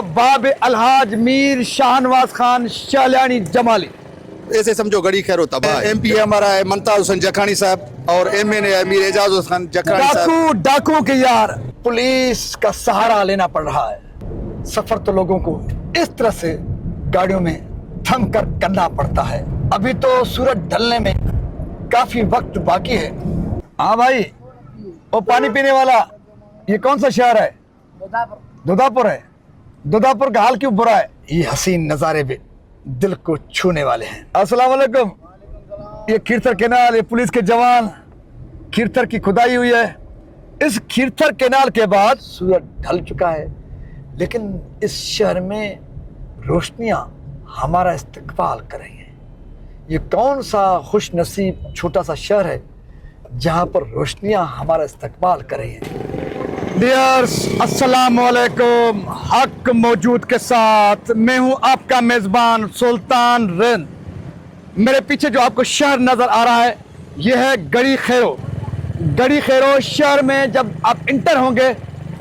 बाब अलहाज मीर शाहनवाज खान शालियानी जमाली। ऐसे समझो गड़ी खैरो तबाह है। MP हमारा है मुमताज हुसैन जखानी साहब और MN है मीर एजाज खान जखानी साहब। डाकू के यार, पुलिस का सहारा लेना पड़ रहा है। सफर तो लोगों को इस तरह से गाड़ियों में थम कर करना पड़ता है। अभी तो सूरज ढलने में काफी वक्त बाकी है। हाँ भाई, वो पानी पीने वाला, ये कौन सा शहर है? दुधापुर है। दुधापुर का हाल क्यों बुरा है? ये हसीन नजारे भी दिल को छूने वाले हैं। अस्सलाम वालेकुम। ये खीरथर कैनाल, ये पुलिस के जवान, खीरथर की खुदाई हुई है। इस खीरथर कैनाल के बाद सूरज ढल चुका है, लेकिन इस शहर में रोशनियां हमारा इस्तकबाल कर रही हैं। ये कौन सा खुश नसीब छोटा सा शहर है जहां पर रोशनियां हमारा इस्तकबाल कर रही हैं। डियर्स, अस्सलाम वालेकुम। हक मौजूद के साथ मैं हूं आपका मेजबान सुल्तान रिंद। मेरे पीछे जो आपको शहर नजर आ रहा है, यह है गड़ी खैरो। गड़ी खैरो शहर में जब आप इंटर होंगे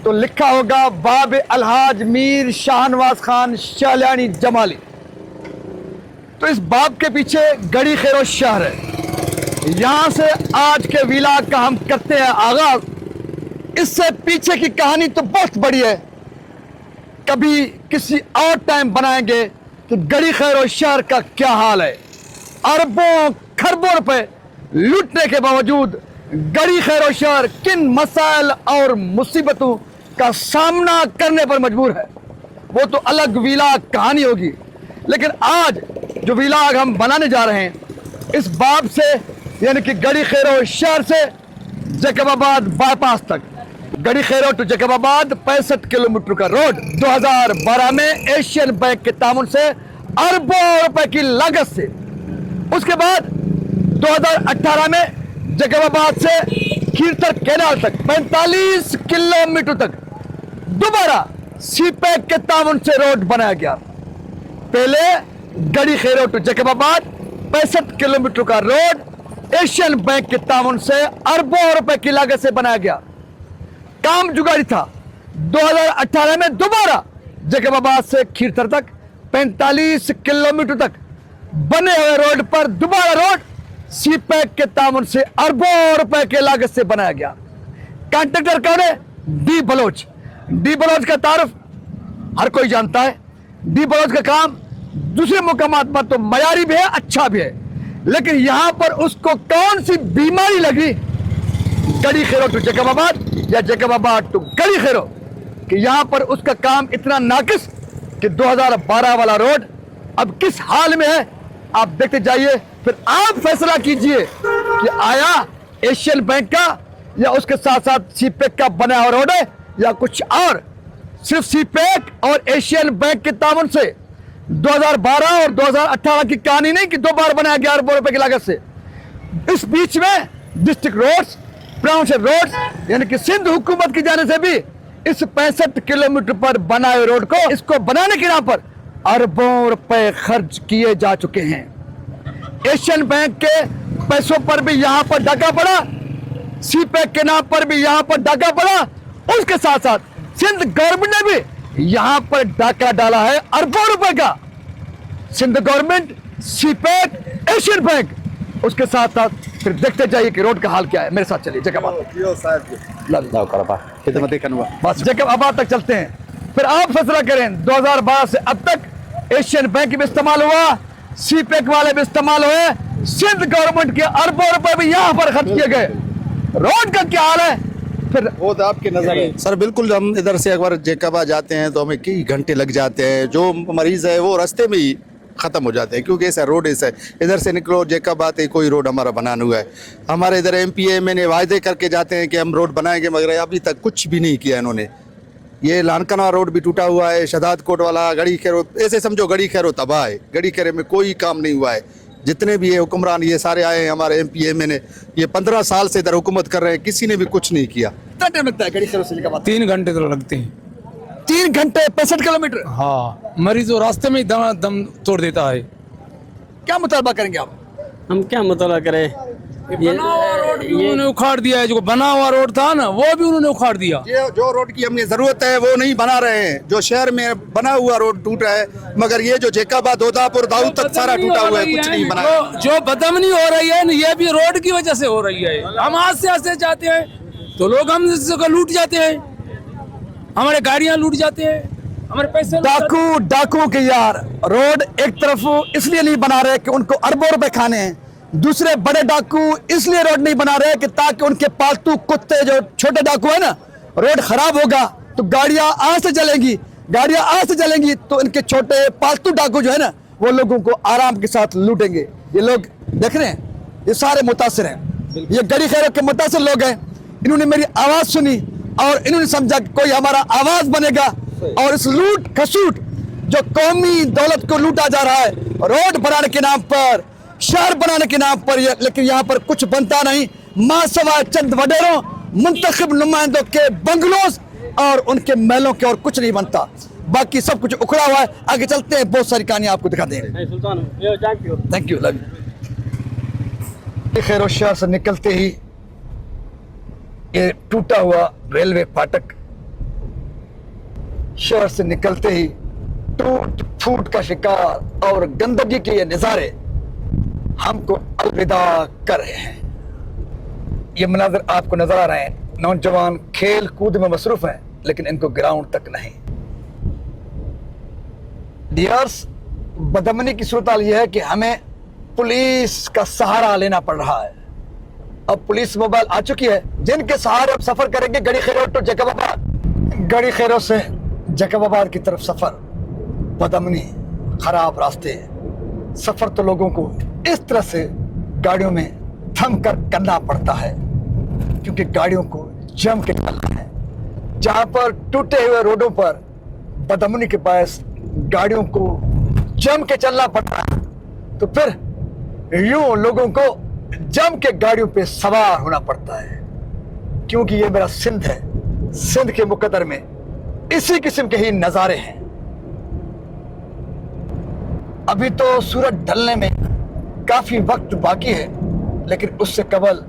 तो लिखा होगा बाब अलहाज मीर शाहनवाज खान शालियानी जमाली। तो इस बाब के पीछे गड़ी खैरो शहर है। यहां से आज के विलाग का हम करते हैं आगाज। इससे पीछे की कहानी तो बहुत बड़ी है, कभी किसी और टाइम बनाएंगे कि गड़ी खैरो शहर का क्या हाल है। अरबों खरबों रुपए लूटने के बावजूद गड़ी खैरो शहर किन मसाइल और मुसीबतों का सामना करने पर मजबूर है, वो तो अलग विलाग कहानी होगी। लेकिन आज जो विलाग हम बनाने जा रहे हैं, इस बाब से यानी कि गड़ी खैरो शहर से जैकबाबाद बाईपास तक, गड़ी खैरो टू जैकबाबाद 65 किलोमीटर का रोड 2012 में एशियन बैंक के तामुन से अरबों रुपए की लागत से, उसके बाद 2018 में जैकबाबाद से खीरथर कैनाल तक 45 किलोमीटर तक दोबारा सीपैक के तामुन से रोड बनाया गया। पहले गड़ी खैरो टू जैकबाबाद 65 किलोमीटर का रोड एशियन बैंक के तामुन से अरबों रुपए की लागत से बनाया गया। काम जुगाड़ी था। 2018 में दोबारा जैकबाबाद से खीरथर तक 45 किलोमीटर तक बने हुए रोड पर दोबारा रोड सीपैक के तामुन से अरबों रुपए के लागत से बनाया गया। कॉन्ट्रैक्टर कौन है? D Bloch. डी बलोच का तारुफ हर कोई जानता है। डी बलोच का काम दूसरे मुकामात पर तो मयारी भी है, अच्छा भी है, लेकिन यहां पर उसको कौन सी बीमारी लगी गड़ी खैरो टू जैकबाबाद या जैकबाबाद टू गड़ी खैरो कि यहां पर उसका काम इतना नाकिस कि 2012 वाला रोड अब किस हाल में है आप देखते जाइए, फिर आप फैसला कीजिए कि आया एशियन बैंक का या उसके साथ साथ सीपैक का बना हुआ रोड है या कुछ और। सिर्फ सीपैक और एशियन बैंक के तामुन से 2012 और 2018 की कहानी नहीं कि दो बार बनाया गया अरबों रुपए की लागत से। इस बीच में डिस्ट्रिक्ट रोड्स, टाउनशिप रोड्स यानी कि सिंध हुकूमत की जाने से भी इस 65 किलोमीटर पर बनाए रोड को, इसको बनाने के नाम पर अरबों रुपए खर्च किए जा चुके हैं। एशियन बैंक के पैसों पर भी यहां पर डाका पड़ा, सीपैक के नाम पर भी यहां पर डाका पड़ा, उसके साथ साथ सिंध गवर्नमेंट ने भी यहां पर डाका डाला है अरबों रुपए का। Sindh government, CPEC, Asian bank, उसके साथ साथ फिर देखते जाइए कि रोड का हाल क्या है। मेरे साथ चलिए जैकबाबाद बस जैकबाबाद तक चलते हैं, फिर आप फैसला करें। 2012 से अब तक एशियन बैंक भी इस्तेमाल हुआ, सीपैक वाले भी इस्तेमाल हुए, सिंध गवर्नमेंट के अरबों रुपए भी यहाँ पर खर्च किए गए। रोड का क्या हाल है फिर वो तो आपकी नजर है सर। बिल्कुल, हम इधर से अगर जैकबाबाद जाते हैं तो हमें कई घंटे लग जाते हैं। जो मरीज है वो रास्ते में ही खत्म हो जाते हैं, क्योंकि ऐसा रोड ऐसा है। इधर से निकलो जैकबाबाद कोई रोड हमारा बनाना हुआ है। हमारे इधर MP MN वायदे करके जाते हैं कि हम रोड बनाएंगे, मगर अभी तक कुछ भी नहीं किया इन्होंने। ये लानकना रोड भी टूटा हुआ है, शदाद कोट वाला, गड़ी खैरो, ऐसे समझो गड़ी खैरो तबाह है। गड़ी खैरो में कोई काम नहीं हुआ है। जितने भी ये हुक्मरान ये सारे आए हैं हमारे MP MN, ये 15 साल से इधर हुकूमत कर रहे हैं, किसी ने भी कुछ नहीं किया। कितना टाइम लगता है गड़ी खैरो से जैकबाबाद? 3 घंटे तो लगते हैं। 3 घंटे 65 किलोमीटर? हाँ, मरीज वो रास्ते में ही दम तोड़ देता है। क्या मुतालबा करेंगे आप? हम क्या मुताला करें, बना हुआ रोड भी उन्होंने उखाड़ दिया है, जो बना हुआ रोड था ना वो भी उन्होंने उखाड़ दिया। ये जो रोड की हमें जरूरत है वो नहीं बना रहे हैं, जो शहर में बना हुआ रोड टूटा है, मगर ये जो जेकाबाद दोदापुर दाऊद तक सारा टूटा हुआ है, कुछ नहीं बना। जो बदमनी हो रही है ना ये भी रोड की वजह से हो रही है। हम आस्ते आस्ते जाते हैं तो लोग हमसे लूट जाते हैं, हमारे गाड़ियां लूट जाते हैं, हमारे पैसे लूट जाते हैं। डाकू के यार रोड एक तरफ इसलिए नहीं बना रहे कि उनको अरबों रुपए खाने हैं, दूसरे बड़े डाकू इसलिए रोड नहीं बना रहे कि ताकि उनके पालतू कुत्ते जो छोटे डाकू है ना, रोड खराब होगा तो गाड़ियां आज से चलेंगी तो इनके छोटे पालतू डाकू जो है ना वो लोगों को आराम के साथ लूटेंगे। ये लोग देख रहे हैं, ये सारे मुतासिर हैं, ये गड़ी खैरों के मुतासिर लोग हैं। इन्होंने मेरी आवाज सुनी और इन्होंने समझा कि कोई हमारा आवाज बनेगा, और इस लूट खसूट जो कौमी दौलत को लूटा जा रहा है रोड बनाने के नाम पर, शहर बनाने के नाम पर, लेकिन यहाँ पर कुछ बनता नहीं, माँ सवा चंद वडेरों मुंतखब नुमाइंदों के बंगलों और उनके महलों के और कुछ नहीं बनता, बाकी सब कुछ उखड़ा हुआ है। आगे चलते हैं, बहुत सारी कहानियां आपको दिखा देंगे। Thank you, love you. खैर शहर से निकलते ही ये टूटा हुआ रेलवे फाटक, शहर से निकलते ही टूट फूट का शिकार और गंदगी के ये नजारे हमको अलविदा कर रहे हैं। ये मनाज़र आपको नजर आ रहे हैं, नौजवान खेल कूद में मसरूफ हैं लेकिन इनको ग्राउंड तक नहीं। डियर्स, बदमनी की सूरत हाल यह है कि हमें पुलिस का सहारा लेना पड़ रहा है। अब पुलिस मोबाइल आ चुकी है जिनके सहारे अब सफर करेंगे गड़ी खैरों टू जैकबाबाद, गड़ी खैरों से जैकबाबाद की तरफ सफर, बदमनी खराब रास्ते, सफर तो लोगों को इस तरह से गाड़ियों में थम कर करना पड़ता है क्योंकि गाड़ियों को जम के चलना है। जहां पर टूटे हुए रोडों पर बदमनी के पास गाड़ियों को जम के चलना पड़ता है तो फिर यूं लोगों को जम के गाड़ियों पे सवार होना पड़ता है। क्योंकि ये मेरा सिंध है, सिंध के मुकद्दर में इसी किस्म के ही नजारे हैं। अभी तो सूरज ढलने में काफी वक्त बाकी है, लेकिन उससे कबल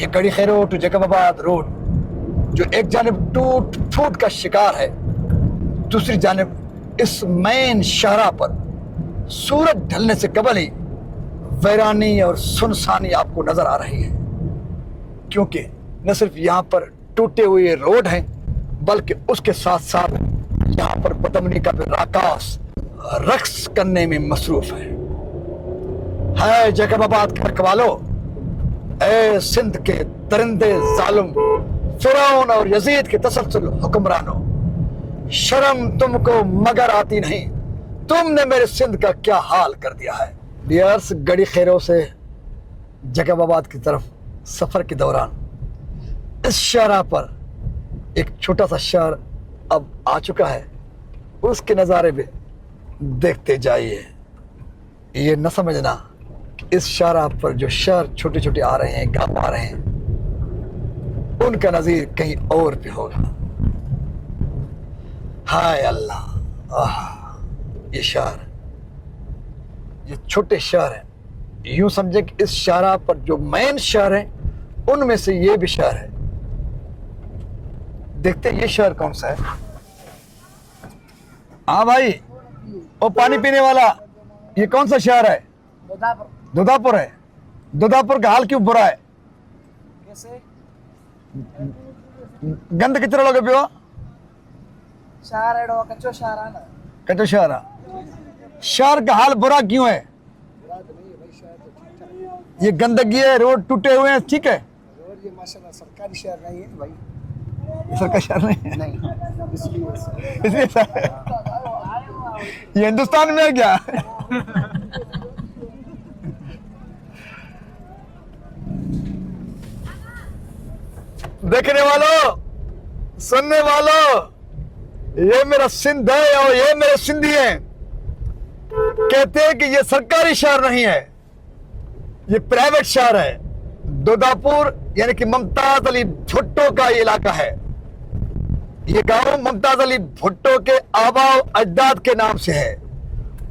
ये गड़ी खैरों टू जैकबाबाद रोड जो एक जानिब टूट फूट का शिकार है, दूसरी जानिब इस मेन शाहरा पर सूरज ढलने से कबल ही वैरानी और सुनसानी आपको नजर आ रही है। क्योंकि न सिर्फ यहाँ पर टूटे हुए रोड हैं बल्कि उसके साथ साथ यहाँ पर बदमनी का भी राकास रक्स करने में मसरूफ है जैकबाबाद के रखवालों, ए सिंध के दरिंदे जालिम फिरौन और यजीद के तसल्सल हुक्मरानों, शर्म तुमको मगर आती नहीं, तुमने मेरे सिंध का क्या हाल कर दिया है। डियर्स, गड़ी खैरों से जैकबाबाद की तरफ सफर के दौरान इस शाहरा पर एक छोटा सा शहर अब आ चुका है, उसके नज़ारे भी देखते जाइए। ये न समझना कि इस शाहरा पर जो शहर छोटे छोटे आ रहे हैं, गाँव आ रहे हैं, उनका नज़ीर कहीं और भी होगा। हाय अल्लाह, ये शहर, ये छोटे शहर हैं, यूं समझे कि इस शाहरा पर जो मेन शहर है उनमें से ये भी शहर है। देखते हैं ये शहर कौन सा है। हाँ भाई, वो पानी पीने वाला, ये कौन सा शहर है? दोदापुर है। दोदापुर का हाल क्यों बुरा है? कैसे? गंद कितने लोग पियो? शहर है, कच्चो शहर है ना, कच्चो शहर है। शहर का हाल बुरा क्यों है? ये गंदगी है, रोड टूटे हुए हैं, ठीक है। रोड ये माशाल्लाह सरकारी शहर नहीं है भाई, ये सरकारी शहर नहीं है, नहीं, इसलिए इसलिए ये हिंदुस्तान में है क्या? देखने वालों, सुनने वालों, ये मेरा सिंध है और ये मेरे सिंधी हैं। कहते हैं कि ये सरकारी शहर नहीं है, ये प्राइवेट शहर है। दोदापुर यानी कि मुमताज अली भुट्टो का ये इलाका है। ये गांव मुमताज अली भुट्टो के आबाओ अजदाद के नाम से है,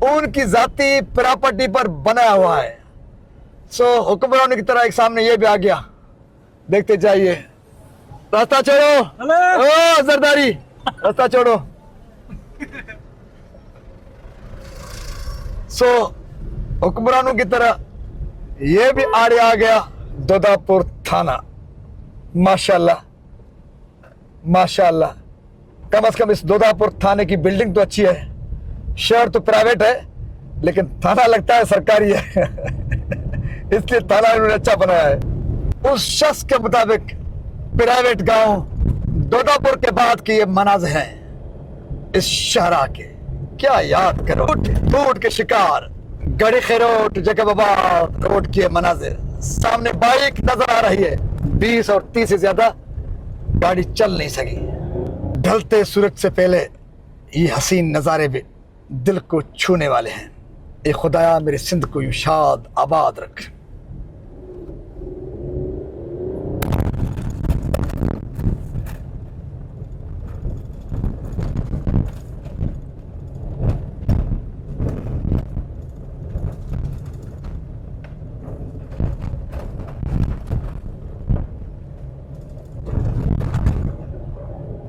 उनकी जाती प्रॉपर्टी पर बना हुआ है। सो हुक्मरानों की तरह एक सामने ये भी आ गया, देखते जाइए। रास्ता छोड़ो, ओ जरदारी, रास्ता छोड़ो। सो हुक्मरानों की तरह ये भी आड़े आ गया दोदापुर थाना। माशाल्लाह माशाल्लाह, कम से कम इस दोदापुर थाने की बिल्डिंग तो अच्छी है। शहर तो प्राइवेट है लेकिन थाना लगता है सरकारी है इसलिए थाना इन्होंने अच्छा बनाया है। उस शख्स के मुताबिक प्राइवेट गांव दोदापुर के बाद के ये मनाज़िर हैं इस शहरा के। क्या याद करो, फूट के शिकार, गड़ी खैरोट, जैकबाबाद रोड के मनाजिर। सामने बाइक नजर आ रही है, 20 और 30 से ज्यादा गाड़ी चल नहीं सकी। ढलते सूरज से पहले ये हसीन नज़ारे भी दिल को छूने वाले हैं। ए खुदाया मेरे सिंध को यूं शाद आबाद रख।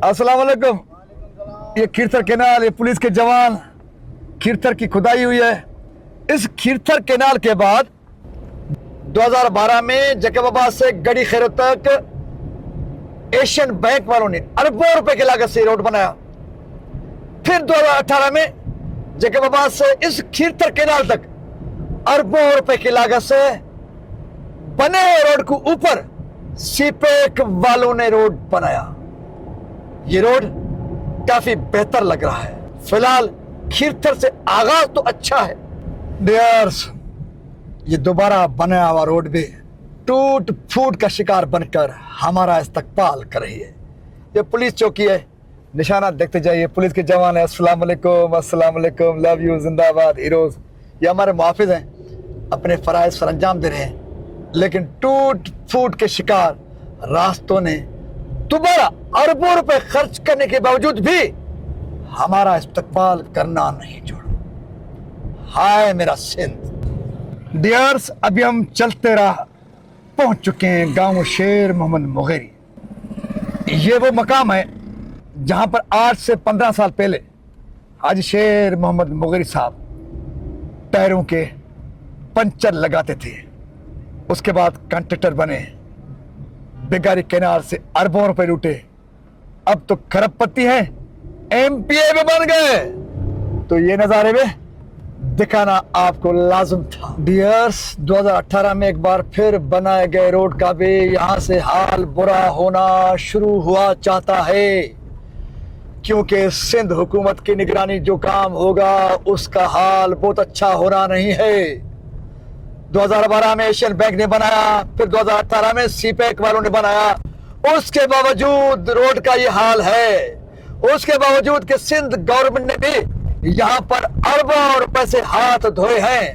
अस्सलाम वालेकुम। ये खीरथर कैनाल, ये पुलिस के जवान, खीरथर की खुदाई हुई है। इस खीरथर कैनाल के बाद 2012 में जैकबाबाद से गड़ी खैरो तक एशियन बैंक वालों ने अरबों रुपए की लागत से रोड बनाया। फिर 2018 में जैकबाबाद से इस खीरथर कैनाल तक अरबों रुपए की लागत से बने रोड को ऊपर सीपेक वालों ने रोड बनाया। ये रोड काफी बेहतर लग रहा है। फिलहाल खीरथर से आगाज तो अच्छा है डियर्स, ये दोबारा बनाया हुआ रोड भी टूट फूट का शिकार बनकर हमारा इस्तकबाल कर रही है। ये पुलिस चौकी है, निशाना देखते जाइए, पुलिस के जवान है। अस्सलाम वालेकुम, अस्सलाम वालेकुम, लव यू, जिंदाबाद, हीरोज। ये हमारे मुहाफिज हैं, अपने फराइज सर अंजाम दे रहे हैं, लेकिन टूट फूट के शिकार रास्तों ने दोबारा अरबों रुपए खर्च करने के बावजूद भी हमारा इस्तकबाल करना नहीं छोड़ा। हाय मेरा सिंध। डियर्स, अभी हम चलते राह पहुंच चुके हैं गांव शेर मोहम्मद मुगेरी। ये वो मकाम है जहां पर 8 से 15 साल पहले हाजी शेर मोहम्मद मुगेरी साहब टायरों के पंचर लगाते थे। उसके बाद कंट्रैक्टर बने, बेगारी कैनाल से अरबों रुपए लूटे, अब तो खरबपति हैं, एमपीए में बन गए। तो ये नजारे में दिखाना आपको लाजिम था। डियर्स, 2018 में एक बार फिर बनाए गए रोड का भी यहाँ से हाल बुरा होना शुरू हुआ चाहता है, क्योंकि सिंध हुकूमत की निगरानी जो काम होगा उसका हाल बहुत अच्छा होना नहीं है। 2012 में एशियन बैंक ने बनाया, फिर 2018 में सीपेक वालों ने बनाया, उसके बावजूद रोड का ये हाल है। उसके बावजूद कि सिंध गवर्नमेंट ने भी यहाँ पर अरबों रुपए से हाथ धोए हैं,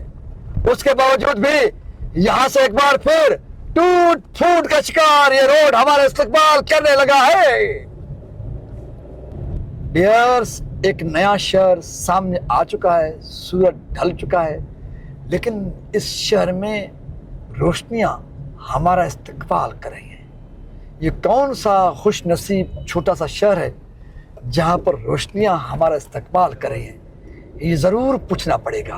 उसके बावजूद भी यहाँ से एक बार फिर टूट फूट का शिकार ये रोड हमारा इस्तकबाल करने लगा है। डियर्स, एक नया शहर सामने आ चुका है, सूरज ढल चुका है, लेकिन इस शहर में रोशनियां हमारा इस्तकबाल कर रही हैं। ये कौन सा खुश नसीब छोटा सा शहर है जहां पर रोशनियां हमारा इस्तकबाल कर रही हैं, ये जरूर पूछना पड़ेगा।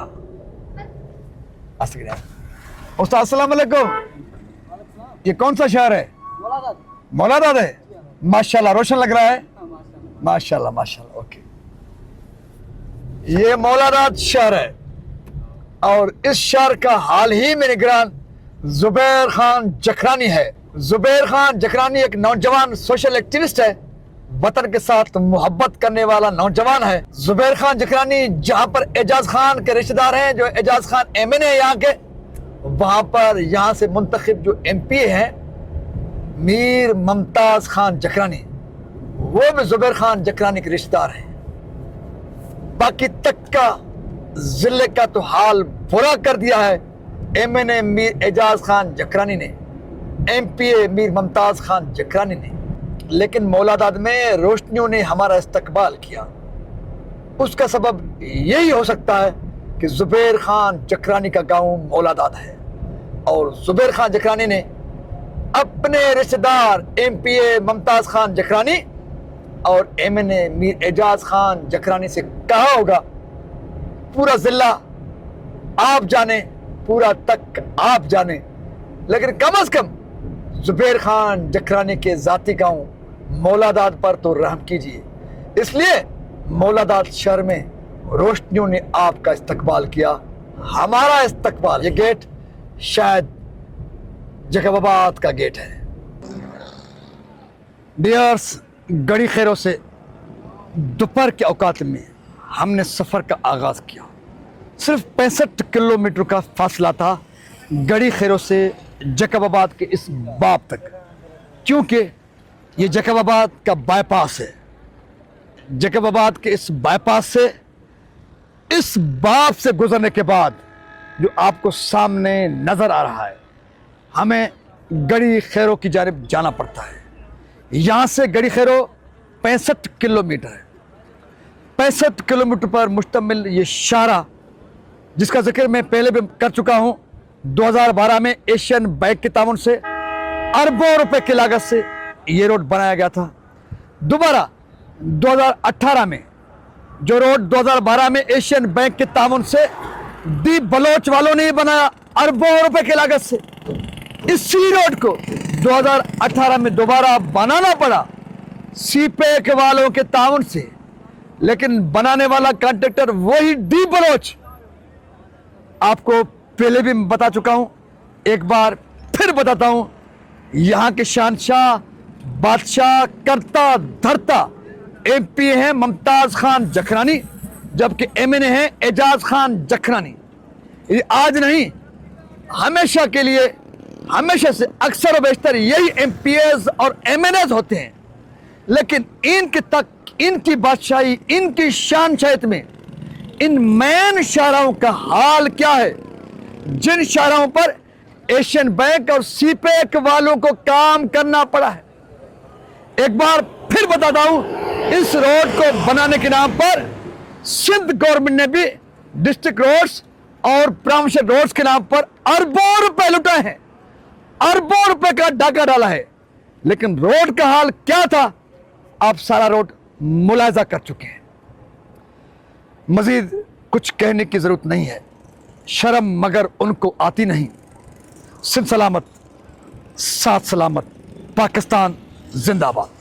उस्ताद अस्सलाम वालेकुम, ये कौन सा शहर है? मौलादाद है। माशाल्लाह, रोशन लग रहा है। माशाल्लाह माशाल्लाह। ओके, ये मौलादाद शहर है और इस शहर का हाल ही में निगरान जुबैर खान जखरानी है। जुबैर खान जखरानी एक नौजवान सोशल एक्टिविस्ट है, वतन के साथ मोहब्बत करने वाला नौजवान है। जुबैर खान जखरानी जहाँ पर एजाज खान के रिश्तेदार हैं, जो एजाज खान एमएन है यहाँ के, वहाँ पर यहाँ से मुंतखब जो एमपी हैं मीर मुमताज खान जखरानी, वो भी जुबैर खान जखरानी के रिश्तेदार हैं। बाकी तक का जिले का तो हाल बुरा कर दिया है एमएनए मीर एजाज खान जखरानी ने, एमपीए मीर मुमताज खान जखरानी ने। लेकिन मौलादाद में रोशनियों ने हमारा इस्तकबाल किया। उसका सबब यही हो सकता है कि जुबैर खान जखरानी का गांव मौलादाद है और जुबैर खान जकरानी ने अपने रिश्तेदार MPA मुमताज़ खान जकरानी और MNA मीर एजाज खान जकरानी से कहा होगा, पूरा जिला आप जाने, पूरा तक आप जाने, लेकिन कम से कम जुबैर खान जकरानी के ज़ाती गांव मौलादाद पर तो रहम कीजिए। इसलिए मौलादाद शहर में रोशनियों ने आपका इस्तकबाल किया, हमारा इस्तकबाल। ये गेट शायद जैकबाबाद का गेट है। डियर्स, गड़ी खैरों से दोपहर के औकात में हमने सफ़र का आगाज़ किया। सिर्फ 65 किलोमीटर का फासला था गड़ी खैरों से जैकबाबाद के इस बाब तक, क्योंकि ये जैकबाबाद का बाईपास है। जैकबाबाद के इस बाईपास से, इस बाब से गुजरने के बाद जो आपको सामने नज़र आ रहा है, हमें गड़ी खैरों की जानिब जाना पड़ता है। यहाँ से गड़ी खैरों 65 किलोमीटर है। 65 किलोमीटर पर मुश्तमिल ये शाहरा, जिसका जिक्र मैं पहले भी कर चुका हूँ, 2012 में एशियन बैंक के ताउन से अरबों रुपए की लागत से ये रोड बनाया गया था। दोबारा 2018 में जो रोड 2012 में एशियन बैंक के ताउन से दी बलोच वालों ने बनाया अरबों रुपए की लागत से, इसी रोड को 2018 में दोबारा बनाना पड़ा सीपेक वालों के ताउन से, लेकिन बनाने वाला कॉन्ट्रैक्टर वही डी बलोच। आपको पहले भी बता चुका हूं, एक बार फिर बताता हूं, यहां के शहंशाह, बादशाह, करता धरता MP हैं मुमताज़ खान जकरानी, जबकि MNA हैं एजाज खान जकरानी। ये आज नहीं, हमेशा के लिए, हमेशा से अक्सर और बेशतर यही MPAs और MNAs होते हैं। लेकिन इनकी बादशाही, इनकी शानशाहियत में इन मैन शाहराओं का हाल क्या है, जिन शाहराओं पर एशियन बैंक और सीपेक वालों को काम करना पड़ा है। एक बार फिर बताता हूं, इस रोड को बनाने के नाम पर सिंध गवर्नमेंट ने भी डिस्ट्रिक्ट रोड्स और प्रॉविंशियल रोड्स के नाम पर अरबों रुपए लुटाए हैं, अरबों रुपए का डाका डाला है। लेकिन रोड का हाल क्या था, आप सारा रोड मुलाहिजा कर चुके हैं। मजीद कुछ कहने की जरूरत नहीं है, शर्म मगर उनको आती नहीं। सिंध सलामत, साथ सलामत, पाकिस्तान जिंदाबाद।